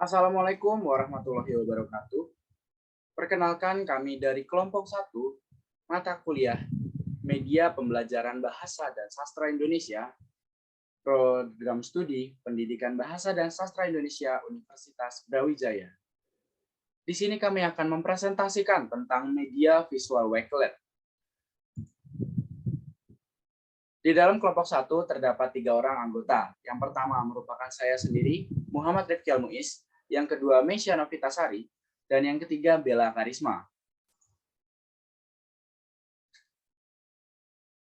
Assalamualaikum warahmatullahi wabarakatuh. Perkenalkan kami dari kelompok 1, mata kuliah Media Pembelajaran Bahasa dan Sastra Indonesia, Program Studi Pendidikan Bahasa dan Sastra Indonesia Universitas Brawijaya. Di sini kami akan mempresentasikan tentang media visual Wakelet. Di dalam kelompok 1 terdapat 3 orang anggota. Yang pertama merupakan saya sendiri, Muhammad Rifki Al-Muiz, yang kedua Meisya Novitasari, dan yang ketiga Bella Karisma.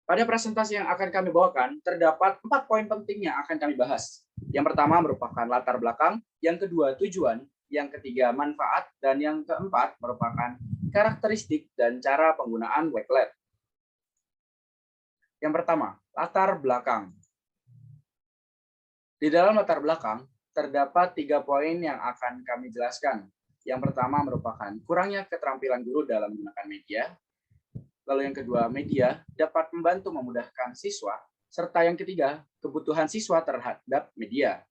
Pada presentasi yang akan kami bawakan, terdapat 4 poin penting yang akan kami bahas. Yang pertama merupakan latar belakang, yang kedua tujuan, yang ketiga manfaat, dan yang keempat merupakan karakteristik dan cara penggunaan Wakelet. Yang pertama, latar belakang. Di dalam latar belakang, terdapat 3 poin yang akan kami jelaskan. Yang pertama merupakan kurangnya keterampilan guru dalam menggunakan media. Lalu yang kedua, media dapat membantu memudahkan siswa. Serta yang ketiga, kebutuhan siswa terhadap media.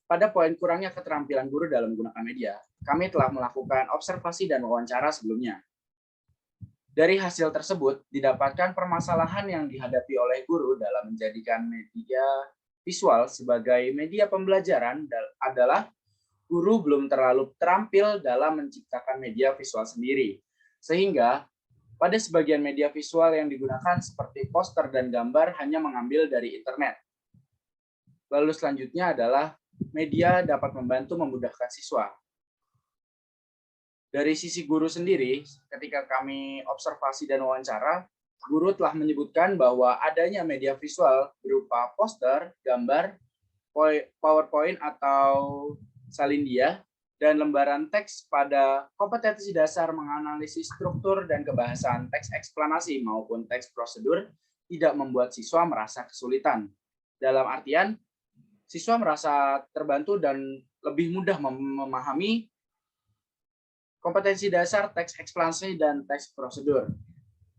Pada poin kurangnya keterampilan guru dalam menggunakan media, kami telah melakukan observasi dan wawancara sebelumnya. Dari hasil tersebut, didapatkan permasalahan yang dihadapi oleh guru dalam menjadikan media visual sebagai media pembelajaran adalah guru belum terlalu terampil dalam menciptakan media visual sendiri. Sehingga, pada sebagian media visual yang digunakan seperti poster dan gambar hanya mengambil dari internet. Lalu selanjutnya adalah media dapat membantu memudahkan siswa. Dari sisi guru sendiri, ketika kami observasi dan wawancara, guru telah menyebutkan bahwa adanya media visual berupa poster, gambar, PowerPoint atau salindia, dan lembaran teks pada kompetensi dasar menganalisis struktur dan kebahasaan teks eksplanasi maupun teks prosedur tidak membuat siswa merasa kesulitan. Dalam artian, siswa merasa terbantu dan lebih mudah memahami kompetensi dasar teks eksplanasi dan teks prosedur.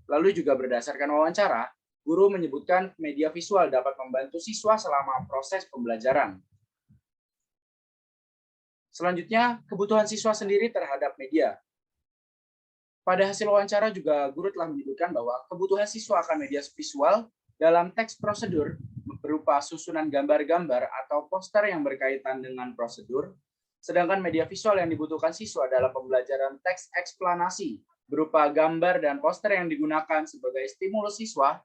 Lalu juga berdasarkan wawancara, guru menyebutkan media visual dapat membantu siswa selama proses pembelajaran. Selanjutnya, kebutuhan siswa sendiri terhadap media. Pada hasil wawancara juga guru telah menyebutkan bahwa kebutuhan siswa akan media visual dalam teks prosedur berupa susunan gambar-gambar atau poster yang berkaitan dengan prosedur. Sedangkan media visual yang dibutuhkan siswa dalam pembelajaran teks eksplanasi berupa gambar dan poster yang digunakan sebagai stimulus siswa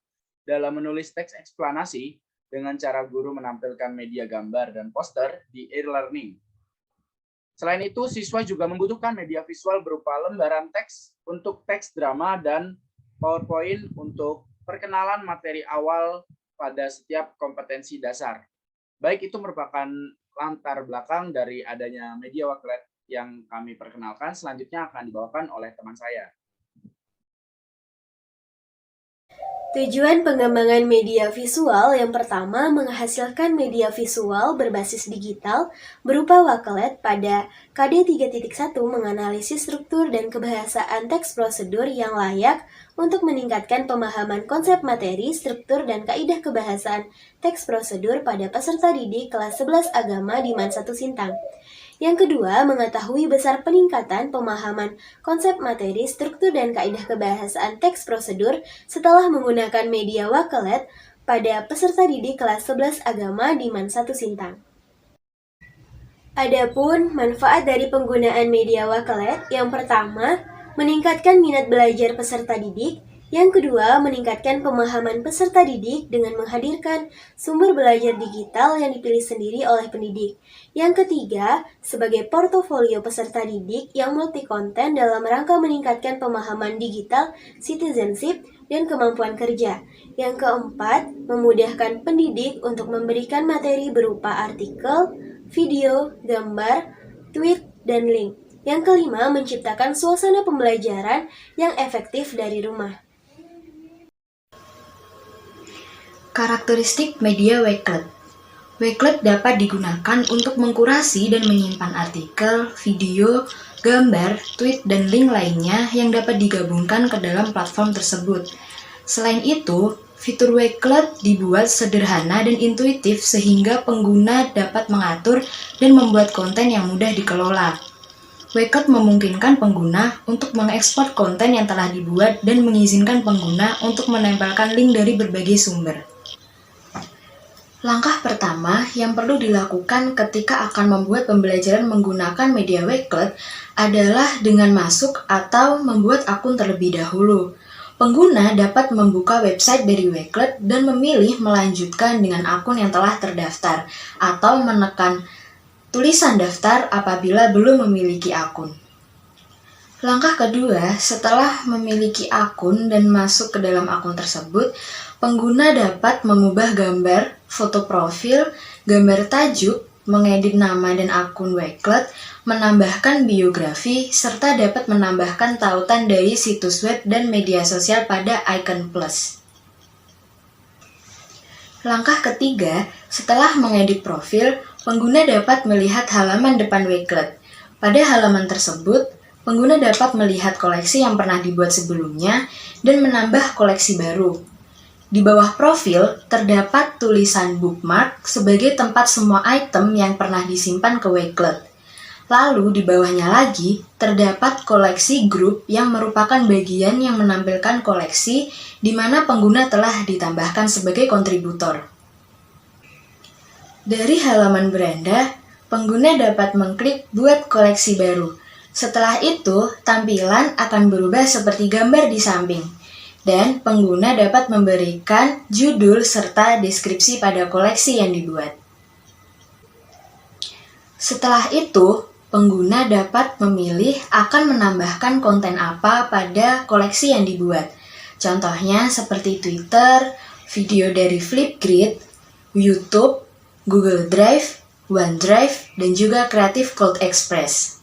dalam menulis teks eksplanasi dengan cara guru menampilkan media gambar dan poster di e-learning. Selain itu, siswa juga membutuhkan media visual berupa lembaran teks untuk teks drama dan PowerPoint untuk perkenalan materi awal pada setiap kompetensi dasar. Baik itu merupakan latar belakang dari adanya media Wakelet yang kami perkenalkan. Selanjutnya akan dibawakan oleh teman saya. Tujuan pengembangan media visual yang pertama menghasilkan media visual berbasis digital berupa Wakelet pada KD 3.1 menganalisis struktur dan kebahasaan teks prosedur yang layak untuk meningkatkan pemahaman konsep materi, struktur, dan kaidah kebahasaan teks prosedur pada peserta didik kelas 11 agama di MAN 1 Sintang. Yang kedua, mengetahui besar peningkatan pemahaman konsep materi, struktur, dan kaidah kebahasaan teks prosedur setelah menggunakan media Wakelet pada peserta didik kelas 11 agama di MAN 1 Sintang. Adapun manfaat dari penggunaan media Wakelet, yang pertama, meningkatkan minat belajar peserta didik. Yang kedua, meningkatkan pemahaman peserta didik dengan menghadirkan sumber belajar digital yang dipilih sendiri oleh pendidik. Yang ketiga, sebagai portofolio peserta didik yang multi konten dalam rangka meningkatkan pemahaman digital, citizenship, dan kemampuan kerja. Yang keempat, memudahkan pendidik untuk memberikan materi berupa artikel, video, gambar, tweet, dan link. Yang kelima, menciptakan suasana pembelajaran yang efektif dari rumah. Karakteristik media Wakelet. Wakelet dapat digunakan untuk mengkurasi dan menyimpan artikel, video, gambar, tweet, dan link lainnya yang dapat digabungkan ke dalam platform tersebut. Selain itu, Fitur Wakelet dibuat sederhana dan intuitif sehingga pengguna dapat mengatur dan membuat konten yang mudah dikelola. Wakelet memungkinkan pengguna untuk mengekspor konten yang telah dibuat dan mengizinkan pengguna untuk menempelkan link dari berbagai sumber. Langkah pertama yang perlu dilakukan ketika akan membuat pembelajaran menggunakan media Wakelet adalah dengan masuk atau membuat akun terlebih dahulu. Pengguna dapat membuka website dari Wakelet dan memilih melanjutkan dengan akun yang telah terdaftar atau menekan tulisan daftar apabila belum memiliki akun. Langkah kedua, setelah memiliki akun dan masuk ke dalam akun tersebut, pengguna dapat mengubah gambar, foto profil, gambar tajuk, mengedit nama dan akun Wakelet, menambahkan biografi, serta dapat menambahkan tautan dari situs web dan media sosial pada icon plus. Langkah ketiga, setelah mengedit profil, pengguna dapat melihat halaman depan Wakelet. Pada halaman tersebut, pengguna dapat melihat koleksi yang pernah dibuat sebelumnya dan menambah koleksi baru. Di bawah profil, terdapat tulisan bookmark sebagai tempat semua item yang pernah disimpan ke Wakelet. Lalu di bawahnya lagi, terdapat koleksi grup yang merupakan bagian yang menampilkan koleksi di mana pengguna telah ditambahkan sebagai kontributor. Dari halaman beranda, pengguna dapat mengklik buat koleksi baru. Setelah itu, tampilan akan berubah seperti gambar di samping. Dan pengguna dapat memberikan judul serta deskripsi pada koleksi yang dibuat. Setelah itu, pengguna dapat memilih akan menambahkan konten apa pada koleksi yang dibuat. Contohnya seperti Twitter, video dari Flipgrid, YouTube, Google Drive, OneDrive, dan juga Creative Cloud Express.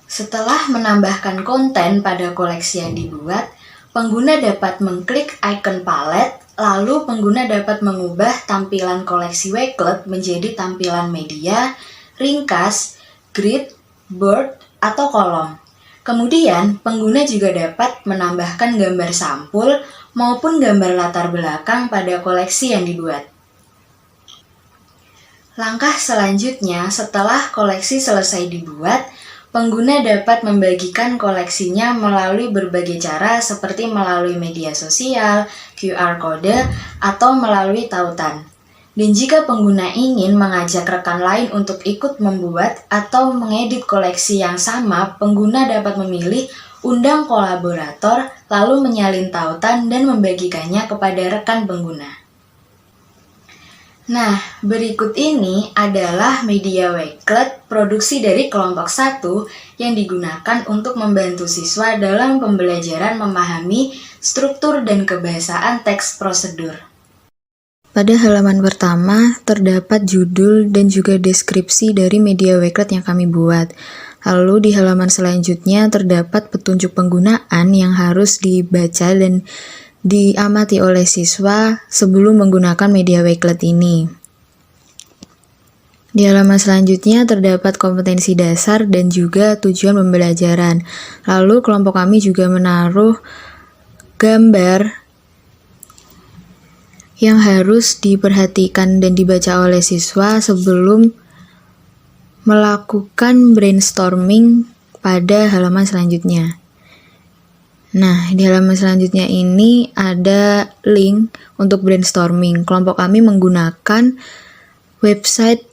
Setelah menambahkan konten pada koleksi yang dibuat, pengguna dapat mengklik icon palet, lalu pengguna dapat mengubah tampilan koleksi Wakelet menjadi tampilan media, ringkas, grid, board, atau kolom. Kemudian, pengguna juga dapat menambahkan gambar sampul maupun gambar latar belakang pada koleksi yang dibuat. Langkah selanjutnya, setelah koleksi selesai dibuat, pengguna dapat membagikan koleksinya melalui berbagai cara seperti melalui media sosial, QR kode, atau melalui tautan. Dan jika pengguna ingin mengajak rekan lain untuk ikut membuat atau mengedit koleksi yang sama, pengguna dapat memilih undang kolaborator, lalu menyalin tautan dan membagikannya kepada rekan pengguna. Nah, berikut ini adalah media Wakelet produksi dari kelompok 1 yang digunakan untuk membantu siswa dalam pembelajaran memahami struktur dan kebahasaan teks prosedur. Pada halaman pertama, terdapat judul dan juga deskripsi dari media Wakelet yang kami buat. Lalu di halaman selanjutnya terdapat petunjuk penggunaan yang harus dibaca dan diamati oleh siswa sebelum menggunakan media Wakelet ini. Di halaman selanjutnya terdapat kompetensi dasar dan juga tujuan pembelajaran. Lalu kelompok kami juga menaruh gambar yang harus diperhatikan dan dibaca oleh siswa sebelum melakukan brainstorming pada halaman selanjutnya. Nah, di halaman selanjutnya ini ada link untuk brainstorming. Kelompok kami menggunakan website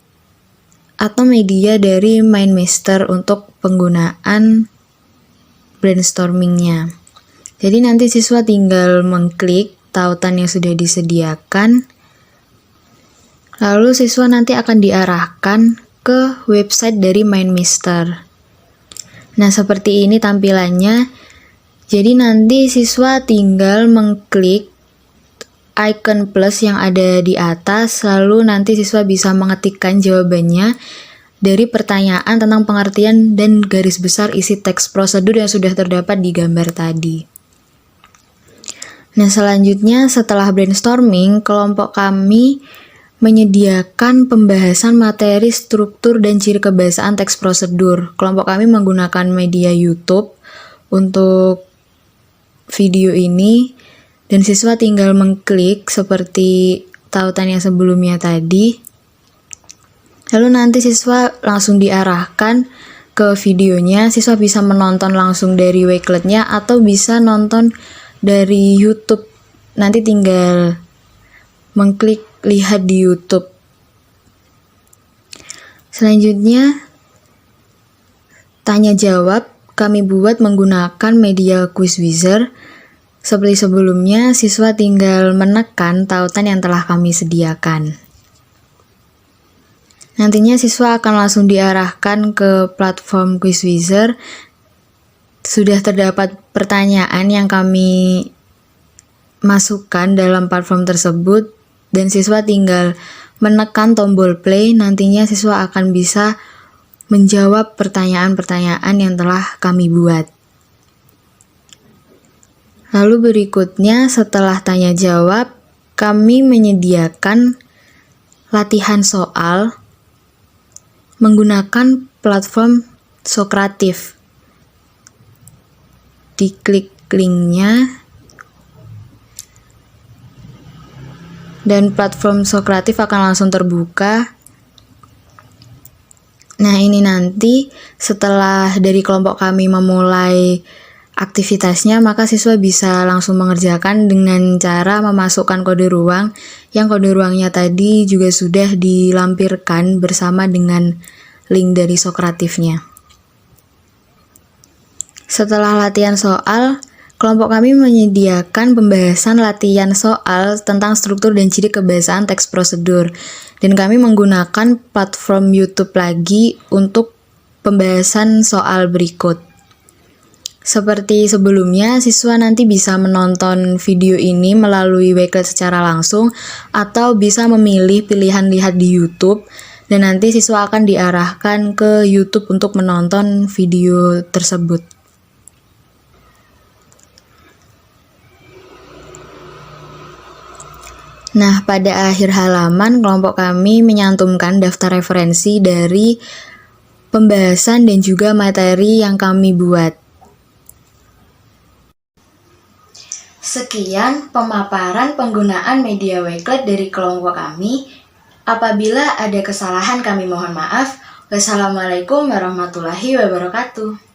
atau media dari MindMaster untuk penggunaan brainstormingnya. Jadi nanti siswa tinggal mengklik tautan yang sudah disediakan, lalu siswa nanti akan diarahkan ke website dari MindMaster. Nah, seperti ini tampilannya. Jadi nanti siswa tinggal mengklik icon plus yang ada di atas, lalu nanti siswa bisa mengetikkan jawabannya dari pertanyaan tentang pengertian dan garis besar isi teks prosedur yang sudah terdapat di gambar tadi. Nah, selanjutnya setelah brainstorming, kelompok kami menyediakan pembahasan materi struktur dan ciri kebahasaan teks prosedur. Kelompok kami menggunakan media YouTube untuk video ini, Dan siswa tinggal mengklik seperti tautan yang sebelumnya tadi. Lalu nanti siswa langsung diarahkan ke videonya. Siswa bisa menonton langsung dari Wakelet-nya atau bisa nonton dari YouTube. Nanti tinggal mengklik lihat di YouTube. Selanjutnya, tanya jawab kami buat menggunakan media Quizizzer. Seperti sebelumnya, siswa tinggal menekan tautan yang telah kami sediakan. Nantinya siswa akan langsung diarahkan ke platform Quizizzer. Sudah terdapat pertanyaan yang kami masukkan dalam platform tersebut dan siswa tinggal menekan tombol play. Nantinya siswa akan bisa menjawab pertanyaan-pertanyaan yang telah kami buat. Lalu berikutnya setelah tanya jawab, kami menyediakan latihan soal menggunakan platform Socrative. Diklik linknya dan platform Socrative akan langsung terbuka. Nah, ini nanti setelah dari kelompok kami memulai aktivitasnya, maka siswa bisa langsung mengerjakan dengan cara memasukkan kode ruang, yang kode ruangnya tadi juga sudah dilampirkan bersama dengan link dari Socrative-nya. Setelah latihan soal, kelompok kami menyediakan pembahasan latihan soal tentang struktur dan ciri kebahasaan teks prosedur, dan kami menggunakan platform YouTube lagi untuk pembahasan soal berikut. Seperti sebelumnya, siswa nanti bisa menonton video ini melalui Wakelet secara langsung atau bisa memilih pilihan lihat di YouTube dan nanti siswa akan diarahkan ke YouTube untuk menonton video tersebut. Nah, pada akhir halaman kelompok kami menyantumkan daftar referensi dari pembahasan dan juga materi yang kami buat. Sekian pemaparan penggunaan media Wakelet dari kelompok kami. Apabila ada kesalahan kami mohon maaf. Wassalamualaikum warahmatullahi wabarakatuh.